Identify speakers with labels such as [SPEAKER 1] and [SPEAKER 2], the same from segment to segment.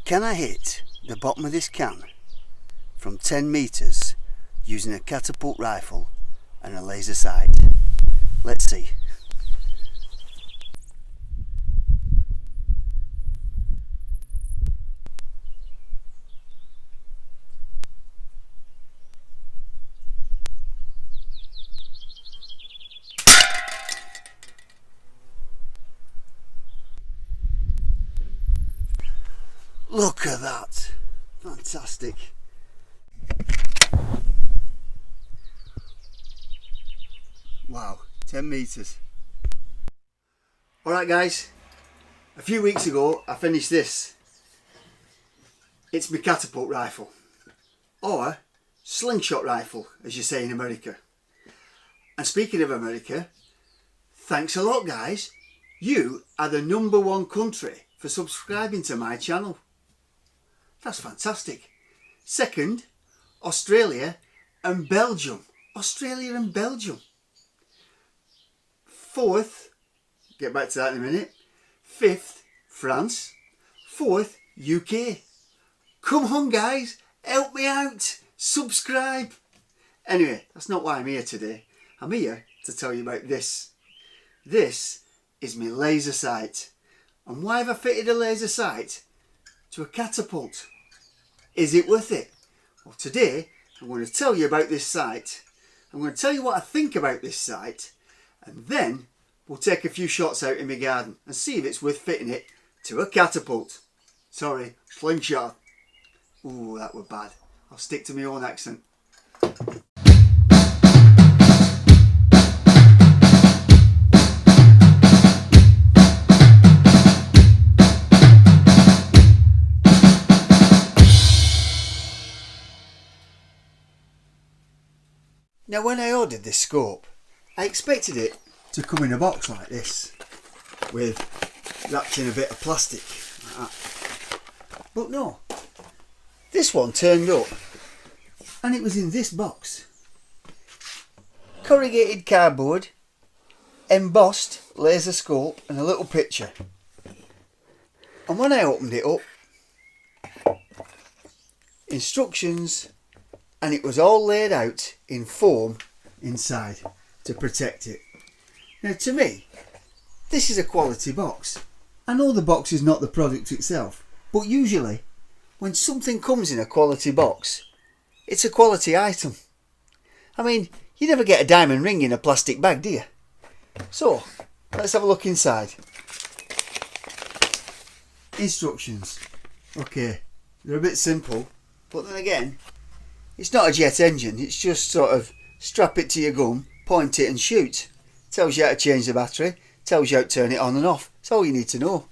[SPEAKER 1] Can I hit the bottom of this can from 10 metres using a catapult rifle and a laser sight? Let's see. Look at that, fantastic. Wow, 10 metres. Alright guys, a few weeks ago I finished this. It's my catapult rifle, or slingshot rifle as you say in America. And speaking of America, thanks a lot guys. You are the #1 country for subscribing to my channel. That's fantastic. Second, Australia and Belgium. Australia and Belgium. Fourth, get back to that in a minute. Fifth, France. Fourth, UK. Come on guys, help me out. Subscribe. Anyway, that's not why I'm here today. I'm here to tell you about this. This is my laser sight. And why have I fitted a laser sight to a catapult? Is it worth it? Well, today I'm going to tell you about this sight. I'm going to tell you what I think about this sight, and then we'll take a few shots out in my garden and see if it's worth fitting it to a catapult. Sorry, slingshot. Ooh, that were bad. I'll stick to my own accent. Now when I ordered this scope, I expected it to come in a box like this, with wrapped in a bit of plastic like that. But no, this one turned up and it was in this box. Corrugated cardboard, embossed laser scope and a little picture. And when I opened it up, instructions, and it was all laid out in foam inside to protect it. Now to me, this is a quality box. I know the box is not the product itself, but usually when something comes in a quality box, it's a quality item. I mean, you never get a diamond ring in a plastic bag, do you? So, let's have a look inside. Instructions. Okay, they're a bit simple, but then again, it's not a jet engine, it's just sort of strap it to your gun, point it and shoot. Tells you how to change the battery, tells you how to turn it on and off. That's all you need to know.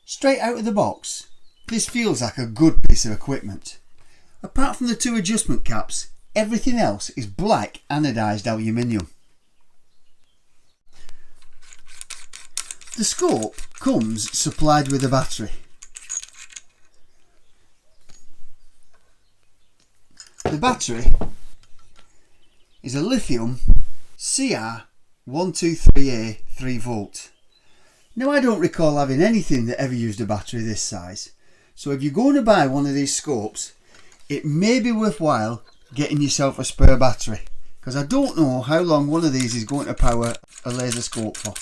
[SPEAKER 1] Straight out of the box, this feels like a good piece of equipment. Apart from the 2 adjustment caps, everything else is black anodised aluminium. The scope comes supplied with a battery. The battery is a lithium CR123A 3V. Now I don't recall having anything that ever used a battery this size, so if you're going to buy one of these scopes, it may be worthwhile getting yourself a spare battery, because I don't know how long one of these is going to power a laser scope for.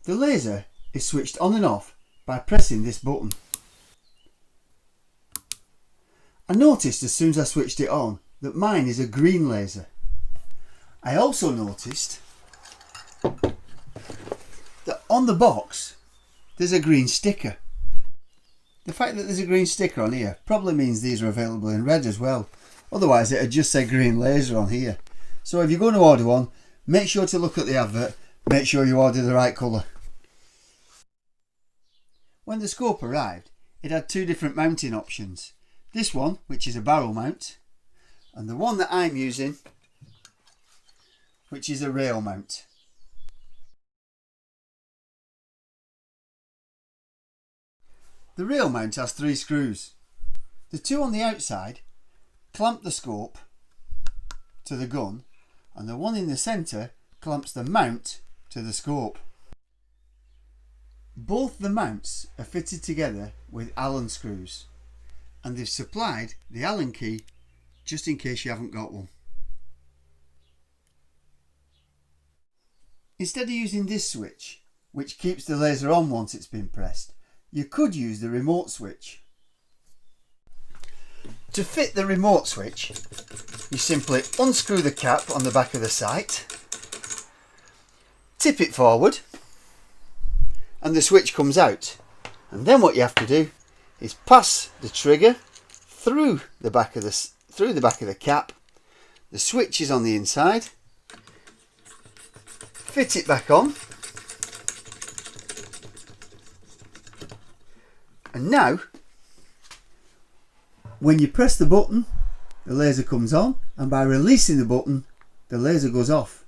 [SPEAKER 1] The laser is switched on and off by pressing this button. I noticed as soon as I switched it on that mine is a green laser. I also noticed that on the box there's a green sticker. The fact that there's a green sticker on here probably means these are available in red as well, otherwise it would just say green laser on here. So if you're going to order one, make sure to look at the advert, make sure you order the right colour. When the scope arrived, it had 2 different mounting options. This one, which is a barrel mount, and the one that I'm using, which is a rail mount. The rail mount has 3 screws. The 2 on the outside clamp the scope to the gun, and the one in the centre clamps the mount to the scope. Both the mounts are fitted together with Allen screws, and they've supplied the Allen key just in case you haven't got one. Instead of using this switch, which keeps the laser on once it's been pressed, you could use the remote switch. To fit the remote switch, you simply unscrew the cap on the back of the sight, tip it forward, and the switch comes out. And then what you have to do is pass the trigger through the back of the cap. The switch is on the inside. Fit it back on. And now, when you press the button, the laser comes on, and by releasing the button, the laser goes off.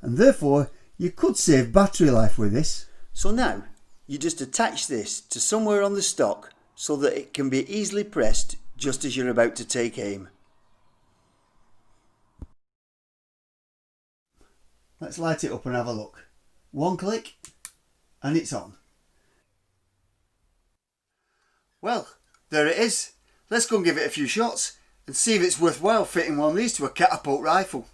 [SPEAKER 1] And therefore, you could save battery life with this. So now, you just attach this to somewhere on the stock so that it can be easily pressed just as you're about to take aim. Let's light it up and have a look. One click and it's on. Well, there it is. Let's go and give it a few shots and see if it's worthwhile fitting one of these to a Catapult rifle.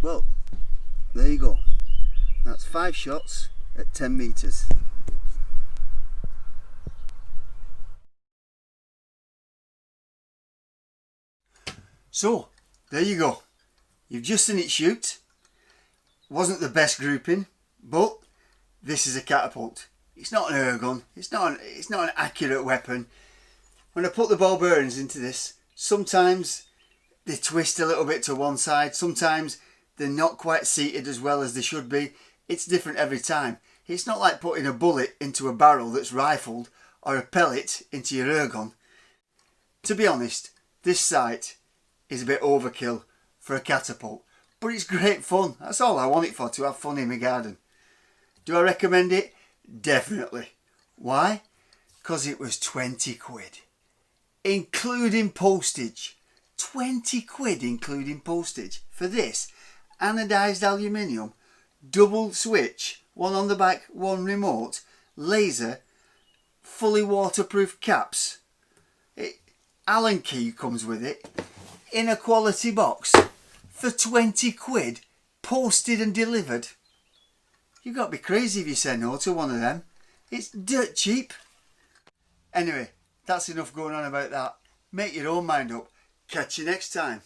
[SPEAKER 1] Well, there you go. That's 5 shots at 10 metres. So, there you go. You've just seen it shoot. Wasn't the best grouping, but this is a Catapult. It's not an air gun. It's not an accurate weapon. When I put the ball bearings into this, sometimes they twist a little bit to one side. Sometimes they're not quite seated as well as they should be. It's different every time. It's not like putting a bullet into a barrel that's rifled or a pellet into your air gun. To be honest, this sight is a bit overkill for a Catapult, but it's great fun. That's all I want it for, to have fun in my garden. Do I recommend it? Definitely. Why? Because it was 20 quid, including postage. 20 quid including postage for this anodised aluminium, double switch, one on the back, one remote, laser, fully waterproof caps. Allen key comes with it in a quality box for 20 quid, posted and delivered. You've got to be crazy if you say no to one of them. It's dirt cheap. Anyway, that's enough going on about that. Make your own mind up. Catch you next time.